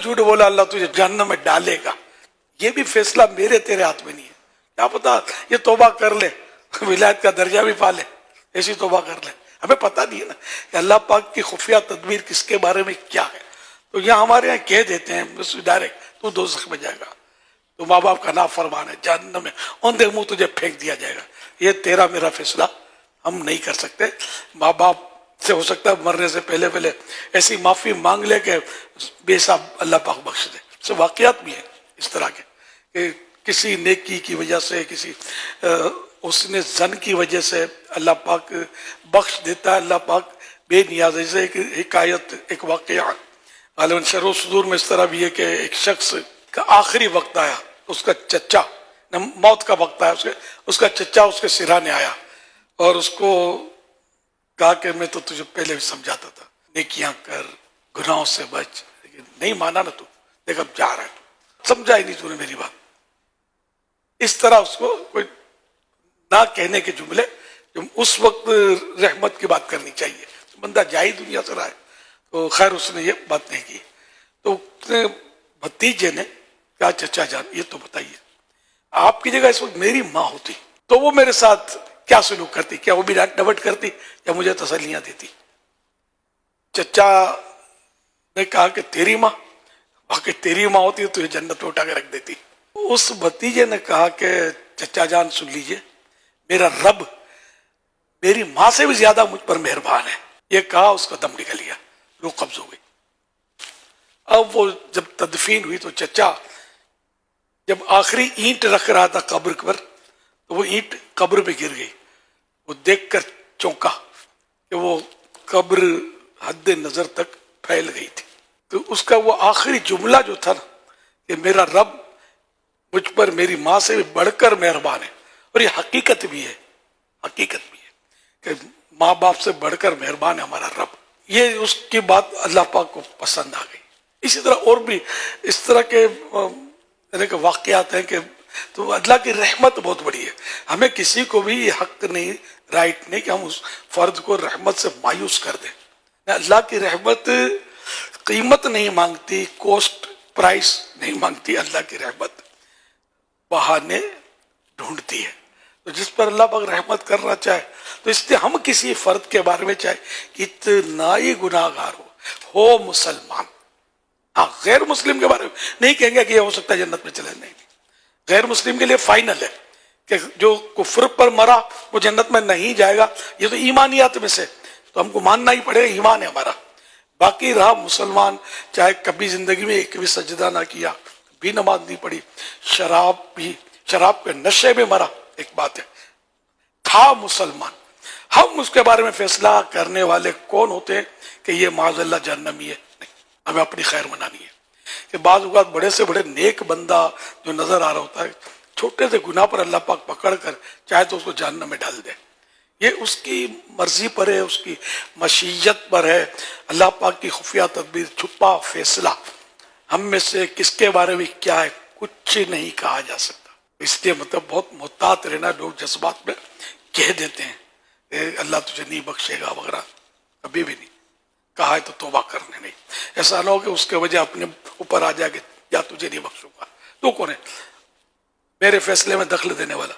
جھوٹ بولا اللہ تجھے جہنم میں ڈالے گا. یہ بھی فیصلہ میرے تیرے ہاتھ میں نہیں ہے. کیا پتا یہ توبہ کر لے, ولایت کا درجہ بھی پا لے, ایسی توبہ کر لے. ہمیں پتہ نہیں ہے نا کہ اللہ پاک کی خفیہ تدبیر کس کے بارے میں کیا ہے. تو یہاں ہمارے یہاں کہہ دیتے ہیں بس ڈائریکٹ تو دوزخ میں جائے گا, تو ماں باپ کا نافرمان ہے, جہنم میں اوندے منہ تجھے پھینک دیا جائے گا. یہ تیرا میرا فیصلہ ہم نہیں کر سکتے. ماں باپ سے ہو سکتا ہے مرنے سے پہلے ایسی معافی مانگ لے کہ بے حساب اللہ پاک بخش دے. سے واقعات بھی ہیں اس طرح کے کہ کسی نیکی کی وجہ سے, کسی اس نے زن کی وجہ سے اللہ پاک بخش دیتا ہے. اللہ پاک بے نیاز. جیسے ایک حکایت, ایک واقعہ غالباً شرح صدور میں اس طرح بھی ہے کہ ایک شخص کا آخری وقت آیا, اس کا چچا, موت کا وقت آیا, اس کا چچا اس کے سرانے آیا اور اس کو کہا کہ میں تو تجھے پہلے بھی سمجھاتا تھا, نیکیاں کر, گناہوں سے بچ, لیکن نہیں مانا نا تو, دیکھ اب جا رہا ہے, سمجھا ہی نہیں تو نے میری بات. اس طرح اس کو کوئی نہ کہنے کے جملے, جو اس وقت رحمت کی بات کرنی چاہیے. بندہ جائے دنیا سے رہا ہے, تو خیر اس نے یہ بات نہیں کی. تو بھتیجے نے کہا چچا جان یہ تو بتائیے, آپ کی جگہ اس وقت میری ماں ہوتی تو وہ میرے ساتھ کیا سلوک کرتی؟ کیا وہ بھی ڈانٹ ڈپٹ کرتی یا مجھے تسلیاں دیتی؟ چچا نے کہا کہ تیری ماں, واقعی تیری ماں ہوتی تو یہ جنت میں اٹھا کے رکھ دیتی. اس بھتیجے نے کہا کہ چچا جان سن لیجئے, میرا رب میری ماں سے بھی زیادہ مجھ پر مہربان ہے. یہ کہا اس کا دم نکل گیا, روح قبض ہو گئی. اب وہ جب تدفین ہوئی تو چچا جب آخری اینٹ رکھ رہا تھا قبر پر, تو وہ اینٹ قبر پہ گر گئی. وہ دیکھ کر چونکا کہ وہ قبر حد نظر تک پھیل گئی تھی. تو اس کا وہ آخری جملہ جو تھا نا کہ میرا رب مجھ پر میری ماں سے بھی بڑھ کر مہربان ہے, اور یہ حقیقت بھی ہے, حقیقت بھی ہے کہ ماں باپ سے بڑھ کر مہربان ہے ہمارا رب. یہ اس کی بات اللہ پاک کو پسند آ گئی. اسی طرح اور بھی اس طرح کے واقعات ہیں کہ تو اللہ کی رحمت بہت بڑی ہے. ہمیں کسی کو بھی یہ حق نہیں, رائٹ نہیں کہ ہم اس فرد کو رحمت سے مایوس کر دیں. اللہ کی رحمت قیمت نہیں مانگتی, کوسٹ پرائس نہیں مانگتی. اللہ کی رحمت بہانے ڈھونڈتی ہے. تو جس پر اللہ پاک رحمت کرنا چاہے, تو اس لیے ہم کسی فرد کے بارے میں چاہے کتنا ہی گناہ گار ہو مسلمان, ہاں غیر مسلم کے بارے میں نہیں کہیں گے کہ یہ ہو سکتا ہے جنت میں چلے, نہیں. غیر مسلم کے لیے فائنل ہے کہ جو کفر پر مرا وہ جنت میں نہیں جائے گا. یہ تو ایمانیات میں سے, تو ہم کو ماننا ہی پڑے گا, ایمان ہے ہمارا. باقی رہا مسلمان, چاہے کبھی زندگی میں ایک بھی سجدہ نہ کیا, بھی نماز نہیں پڑھی, شراب کے نشے میں مرا, ایک بات ہے, تھا مسلمان. ہم اس کے بارے میں فیصلہ کرنے والے کون ہوتے ہیں کہ یہ معاذ اللہ جہنمی ہے؟ نہیں, ہمیں اپنی خیر منانی ہے. کہ بعض اوقات بڑے سے بڑے نیک بندہ جو نظر آ رہا ہوتا ہے, چھوٹے سے گناہ پر اللہ پاک پکڑ کر چاہے تو اس کو جہنم میں ڈال دے. یہ اس کی مرضی پر ہے, اس کی مشیت پر ہے. اللہ پاک کی خفیہ تدبیر, چھپا فیصلہ. ہم میں سے کس کے بارے میں کیا ہے کچھ نہیں کہا جا سکتا. اس لیے مطلب بہت محتاط رہنا. لوگ جذبات میں کہہ دیتے ہیں کہ اللہ تجھے نہیں بخشے گا وغیرہ, کبھی بھی نہیں کہا ہے تو توبہ کرنے نہیں. ایسا نہ ہو کہ اس کے وجہ اپنے اوپر آ جائے کہ یا تجھے نہیں بخشوں گا. تو کون ہے میرے فیصلے میں دخل دینے والا؟